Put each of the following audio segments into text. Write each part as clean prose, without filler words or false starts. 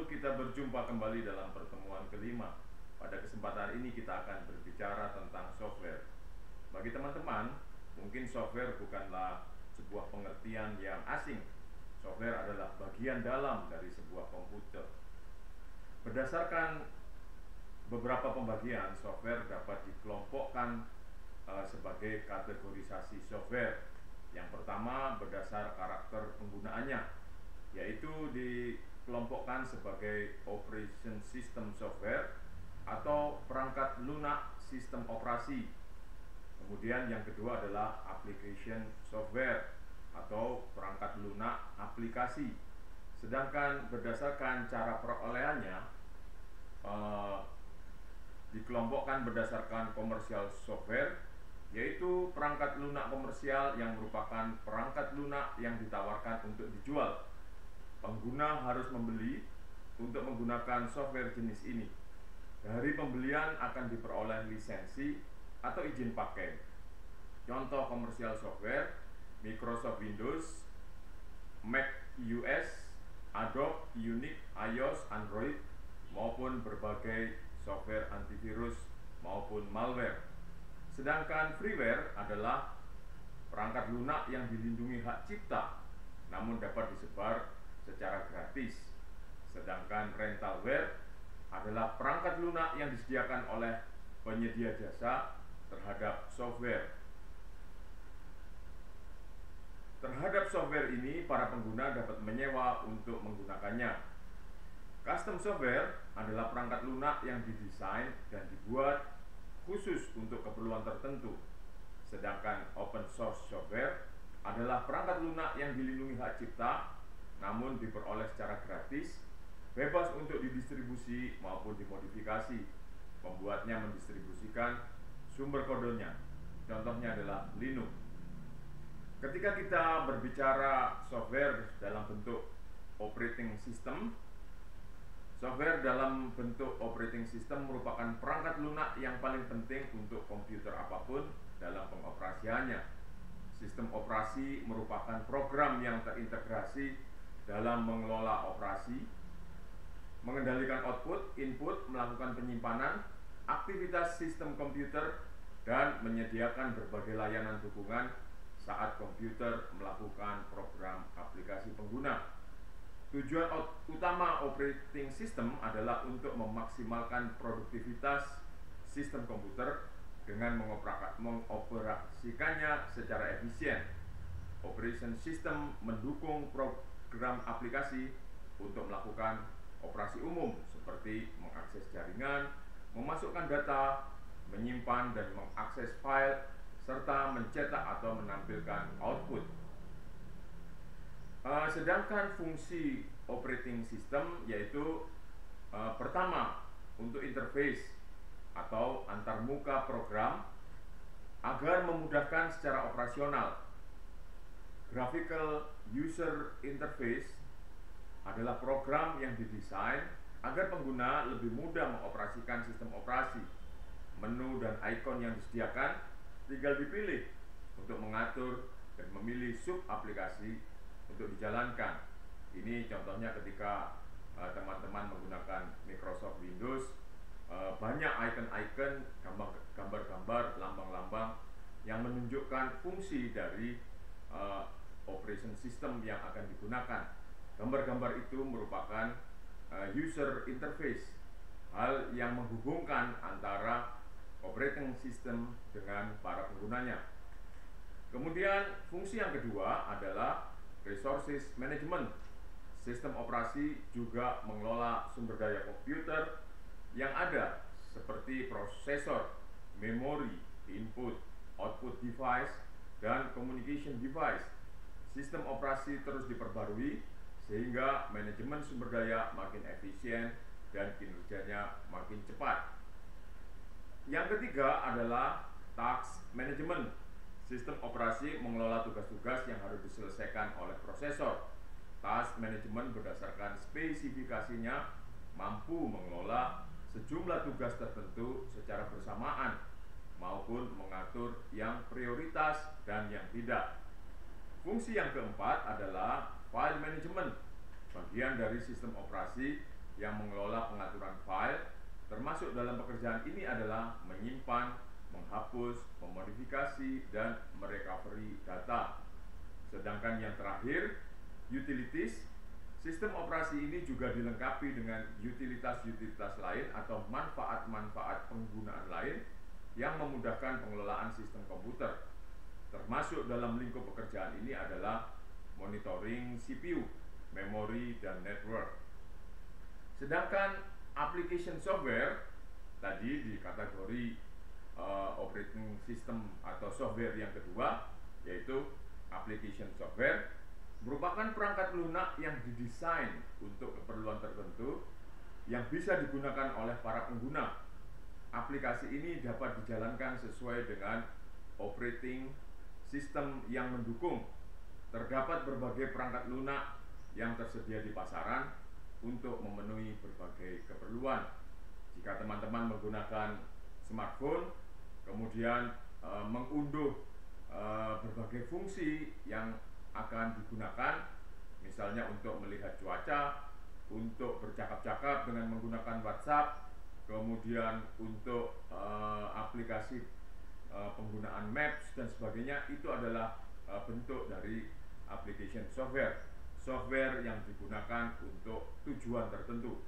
Halo, kita berjumpa kembali dalam pertemuan kelima. Pada kesempatan ini kita akan berbicara tentang software. Bagi teman-teman, mungkin software bukanlah sebuah pengertian yang asing. Software adalah bagian dalam dari sebuah komputer. Berdasarkan beberapa pembagian, software dapat dikelompokkan sebagai kategorisasi software. Yang pertama berdasar karakter penggunaannya, yaitu dikelompokkan sebagai operation system software atau perangkat lunak sistem operasi. Kemudian yang kedua adalah application software atau perangkat lunak aplikasi. Sedangkan berdasarkan cara perolehannya, dikelompokkan berdasarkan commercial software, yaitu perangkat lunak komersial yang merupakan perangkat lunak yang ditawarkan untuk dijual. Pengguna harus membeli untuk menggunakan software jenis ini. Dari pembelian akan diperoleh lisensi atau izin pakai. Contoh komersial software: Microsoft Windows, Mac OS, Adobe, Unix, iOS, Android, maupun berbagai software antivirus maupun malware. Sedangkan freeware adalah perangkat lunak yang dilindungi hak cipta, namun dapat disebar secara gratis. Sedangkan rentalware adalah perangkat lunak yang disediakan oleh penyedia jasa terhadap software. Terhadap software ini, para pengguna dapat menyewa untuk menggunakannya. Custom software adalah perangkat lunak yang didesain dan dibuat khusus untuk keperluan tertentu. Sedangkan open source software adalah perangkat lunak yang dilindungi hak cipta, namun diperoleh secara gratis, bebas untuk didistribusi maupun dimodifikasi. Pembuatnya mendistribusikan sumber kodenya. Contohnya adalah Linux. Ketika kita berbicara software dalam bentuk operating system, software dalam bentuk operating system merupakan perangkat lunak yang paling penting untuk komputer apapun dalam pengoperasiannya. Sistem operasi merupakan program yang terintegrasi dalam mengelola operasi, mengendalikan output, input, melakukan penyimpanan, aktivitas sistem komputer, dan menyediakan berbagai layanan dukungan saat komputer melakukan program aplikasi pengguna. Tujuan utama operating system adalah untuk memaksimalkan produktivitas sistem komputer dengan mengoperasikannya secara efisien. Operation system mendukung program aplikasi untuk melakukan operasi umum seperti mengakses jaringan, memasukkan data, menyimpan dan mengakses file, serta mencetak atau menampilkan output. Sedangkan fungsi operating system yaitu pertama, untuk interface atau antarmuka program agar memudahkan secara operasional. Graphical user interface adalah program yang didesain agar pengguna lebih mudah mengoperasikan sistem operasi. Menu dan ikon yang disediakan tinggal dipilih untuk mengatur dan memilih sub aplikasi untuk dijalankan. Ini contohnya ketika teman-teman menggunakan Microsoft Windows, banyak icon-icon, gambar-gambar, lambang-lambang yang menunjukkan fungsi dari operation system yang akan digunakan. Gambar-gambar itu merupakan user interface, hal yang menghubungkan antara operating system dengan para penggunanya. Kemudian fungsi yang kedua adalah resources management. Sistem operasi juga mengelola sumber daya komputer yang ada seperti prosesor, memori, input, output device, dan communication device. Sistem operasi terus diperbarui sehingga manajemen sumber daya makin efisien dan kinerjanya makin cepat. Yang ketiga adalah task management. Sistem operasi mengelola tugas-tugas yang harus diselesaikan oleh prosesor. Task management berdasarkan spesifikasinya mampu mengelola sejumlah tugas tertentu secara bersamaan maupun mengatur yang prioritas dan yang tidak. Fungsi yang keempat adalah file management. Bagian dari sistem operasi yang mengelola pengaturan file, termasuk dalam pekerjaan ini adalah menyimpan, menghapus, memodifikasi, dan merecovery data. Sedangkan yang terakhir, utilities, sistem operasi ini juga dilengkapi dengan utilitas-utilitas lain atau manfaat-manfaat penggunaan lain yang memudahkan pengelolaan sistem komputer. Termasuk dalam lingkup pekerjaan ini adalah monitoring CPU, memori, dan network. Sedangkan application software tadi di kategori operating system atau software yang kedua, yaitu application software, merupakan perangkat lunak yang didesain untuk keperluan tertentu yang bisa digunakan oleh para pengguna. Aplikasi ini dapat dijalankan sesuai dengan operating system yang mendukung. Terdapat berbagai perangkat lunak yang tersedia di pasaran untuk memenuhi berbagai keperluan. Jika teman-teman menggunakan smartphone, kemudian mengunduh berbagai fungsi yang akan digunakan, misalnya untuk melihat cuaca, untuk bercakap-cakap dengan menggunakan WhatsApp, kemudian untuk aplikasi penggunaan Maps dan sebagainya, itu adalah bentuk dari application software, software yang digunakan untuk tujuan tertentu.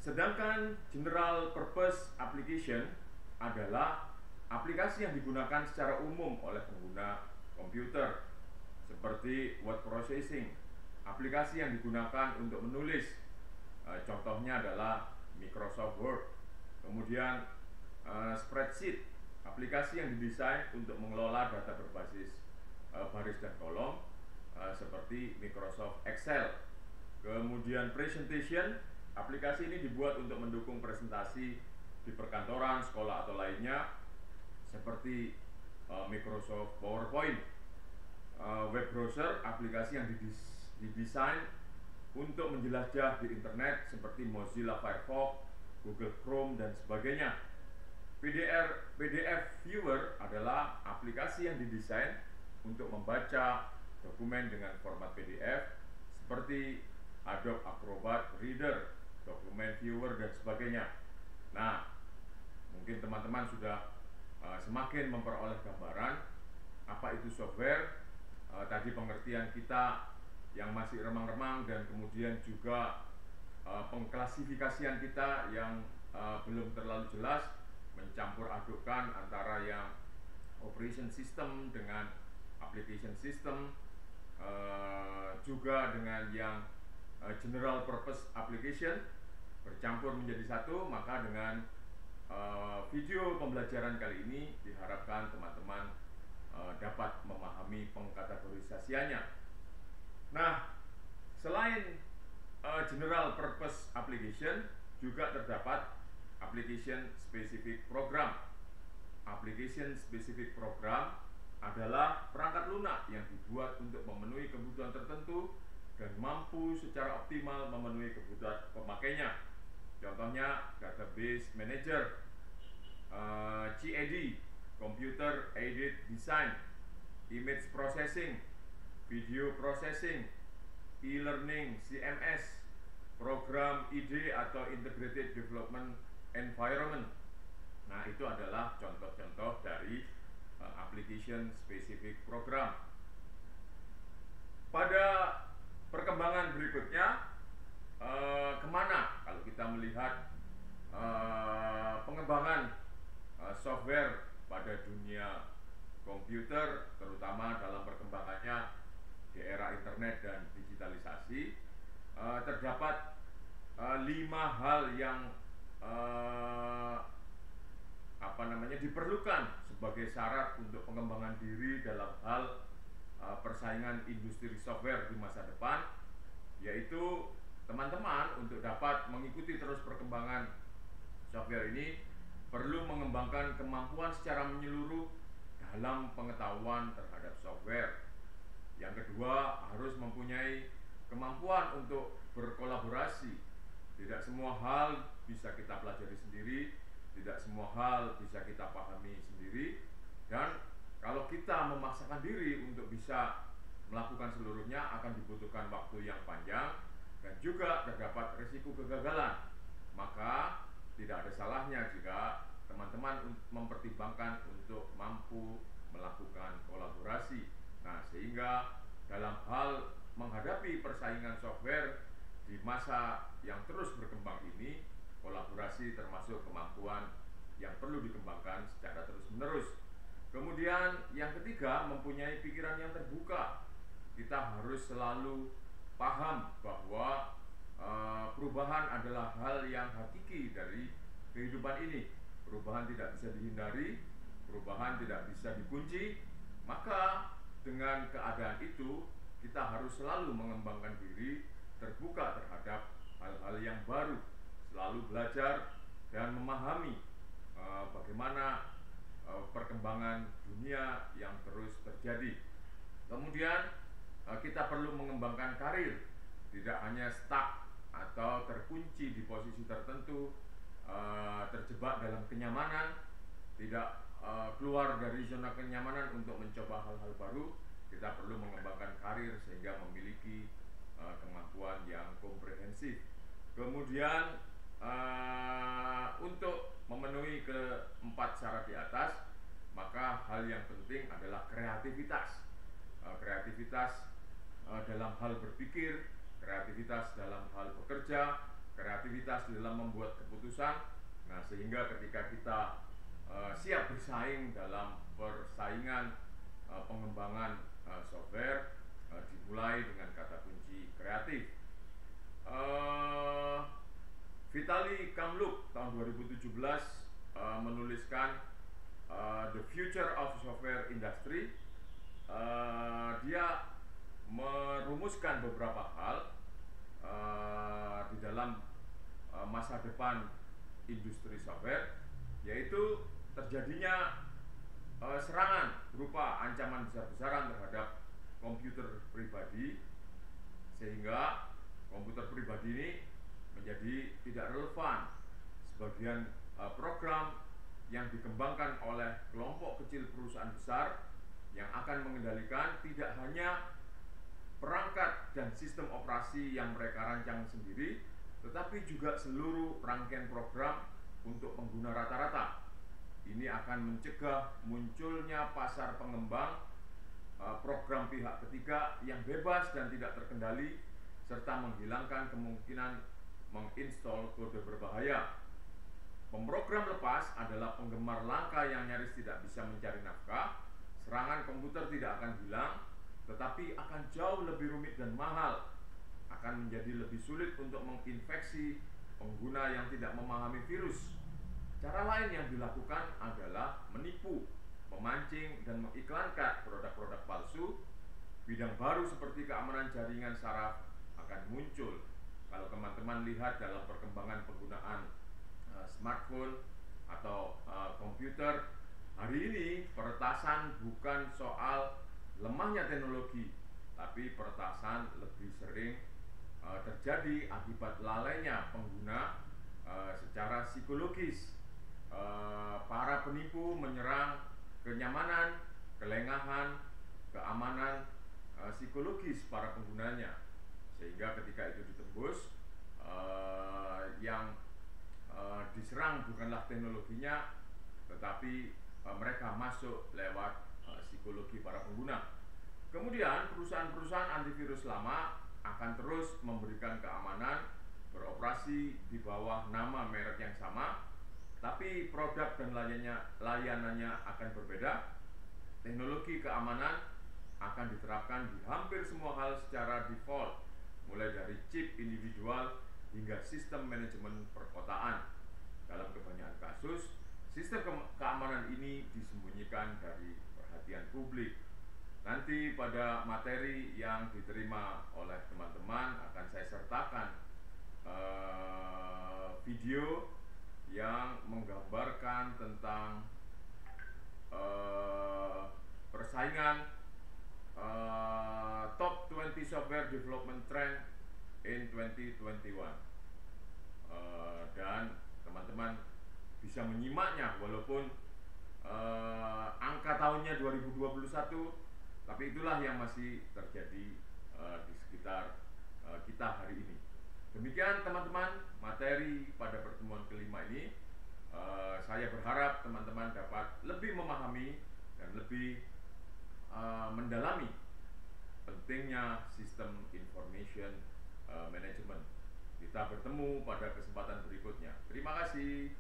Sedangkan general purpose application adalah aplikasi yang digunakan secara umum oleh pengguna komputer, seperti word processing, aplikasi yang digunakan untuk menulis, contohnya adalah Microsoft Word. Kemudian spreadsheet, aplikasi yang didesain untuk mengelola data berbasis baris dan kolom, seperti Microsoft Excel. Kemudian presentation, aplikasi ini dibuat untuk mendukung presentasi di perkantoran, sekolah atau lainnya, seperti Microsoft PowerPoint. Web browser, aplikasi yang didesain untuk menjelajah di internet, seperti Mozilla Firefox, Google Chrome, dan sebagainya. PDF viewer adalah aplikasi yang didesain untuk membaca dokumen dengan format PDF, seperti Adobe Acrobat Reader, dokumen viewer, dan sebagainya. Nah, mungkin teman-teman sudah semakin memperoleh gambaran apa itu software. Tadi pengertian kita yang masih remang-remang, dan kemudian juga pengklasifikasian kita yang belum terlalu jelas, mencampur adukkan antara yang operation system dengan application system, juga dengan yang general purpose application, bercampur menjadi satu. Maka dengan video pembelajaran kali ini diharapkan teman-teman dapat memahami pengkategorisasiannya. Nah, selain general purpose application, juga terdapat application specific program. Application specific program adalah perangkat lunak yang dibuat untuk memenuhi kebutuhan tertentu dan mampu secara optimal memenuhi kebutuhan pemakainya. Contohnya database manager, CAD, computer aided design, image processing, video processing, e-learning, CMS, program ID atau integrated development environment. Nah, itu adalah contoh-contoh dari application specific program. Pada perkembangan berikutnya, kemana kalau kita melihat pengembangan software pada dunia komputer, terutama dalam perkembangannya di era internet dan digitalisasi, terdapat 5 hal yang diperlukan sebagai syarat untuk pengembangan diri dalam hal persaingan industri software di masa depan, yaitu teman-teman untuk dapat mengikuti terus perkembangan software ini perlu mengembangkan kemampuan secara menyeluruh dalam pengetahuan terhadap software. Yang kedua, harus mempunyai kemampuan untuk berkolaborasi. Tidak semua hal bisa kita pelajari sendiri, tidak semua hal bisa kita pahami sendiri, dan kalau kita memaksakan diri untuk bisa melakukan seluruhnya akan dibutuhkan waktu yang panjang, dan juga terdapat risiko kegagalan. Maka tidak ada salahnya jika teman-teman mempertimbangkan untuk mampu melakukan kolaborasi. Nah, sehingga dalam hal menghadapi persaingan software di masa yang terus berkembang ini, kolaborasi termasuk kemampuan yang perlu dikembangkan secara terus-menerus. Kemudian yang ketiga, mempunyai pikiran yang terbuka. Kita harus selalu paham bahwa perubahan adalah hal yang hakiki dari kehidupan ini. Perubahan tidak bisa dihindari, perubahan tidak bisa dikunci. Maka dengan keadaan itu, kita harus selalu mengembangkan diri, terbuka terhadap hal-hal yang baru, selalu belajar dan memahami bagaimana perkembangan dunia yang terus terjadi. Kemudian kita perlu mengembangkan karir, tidak hanya stuck atau terkunci di posisi tertentu, terjebak dalam kenyamanan, tidak keluar dari zona kenyamanan untuk mencoba hal-hal baru. Kita perlu mengembangkan karir sehingga memiliki kemampuan yang komprehensif. Kemudian untuk memenuhi keempat syarat di atas, maka hal yang penting adalah kreativitas. Kreativitas dalam hal berpikir, kreativitas dalam hal bekerja, kreativitas dalam membuat keputusan. Nah, sehingga ketika kita siap bersaing dalam persaingan pengembangan software, dimulai dengan kata kunci kreatif. Vitali Kamluk tahun 2017 menuliskan The Future of Software Industry. Dia merumuskan beberapa hal di dalam masa depan industri software, yaitu terjadinya serangan berupa ancaman besar-besaran terhadap komputer pribadi, sehingga komputer pribadi ini menjadi tidak relevan. Sebagian program yang dikembangkan oleh kelompok kecil perusahaan besar yang akan mengendalikan tidak hanya perangkat dan sistem operasi yang mereka rancang sendiri, tetapi juga seluruh rangkaian program untuk pengguna rata-rata. Ini akan mencegah munculnya pasar pengembang program pihak ketiga yang bebas dan tidak terkendali, serta menghilangkan kemungkinan menginstall kode berbahaya. Pemrogram lepas adalah penggemar langka yang nyaris tidak bisa mencari nafkah. Serangan komputer tidak akan hilang, tetapi akan jauh lebih rumit dan mahal. Akan menjadi lebih sulit untuk menginfeksi pengguna yang tidak memahami virus. Cara lain yang dilakukan adalah menipu, memancing, dan mengiklankan produk-produk palsu. Bidang baru seperti keamanan jaringan saraf akan muncul. Kalau teman-teman lihat dalam perkembangan penggunaan smartphone atau komputer, hari ini peretasan bukan soal lemahnya teknologi, tapi peretasan lebih sering terjadi akibat lalainya pengguna secara psikologis. Para penipu menyerang kenyamanan, kelengahan, keamanan psikologis para penggunanya, sehingga ketika itu ditembus, yang diserang bukanlah teknologinya, tetapi mereka masuk lewat psikologi para pengguna. Kemudian perusahaan-perusahaan antivirus lama akan terus memberikan keamanan, beroperasi di bawah nama merek yang sama, tapi produk dan layanannya akan berbeda. Teknologi keamanan akan diterapkan di hampir semua hal secara default, mulai dari chip individual hingga sistem manajemen perkotaan. Dalam kebanyakan kasus, sistem keamanan ini disembunyikan dari perhatian publik. Nanti pada materi yang diterima oleh teman-teman akan saya sertakan video yang menggambarkan tentang persaingan top 20 software development trend in 2021, dan teman-teman bisa menyimaknya walaupun angka tahunnya 2021, tapi itulah yang masih terjadi di sekitar kita hari ini. Demikian teman-teman materi pada pertemuan kelima ini. Saya berharap teman-teman dapat lebih memahami dan lebih mendalami pentingnya sistem information management. Kita bertemu pada kesempatan berikutnya. Terima kasih.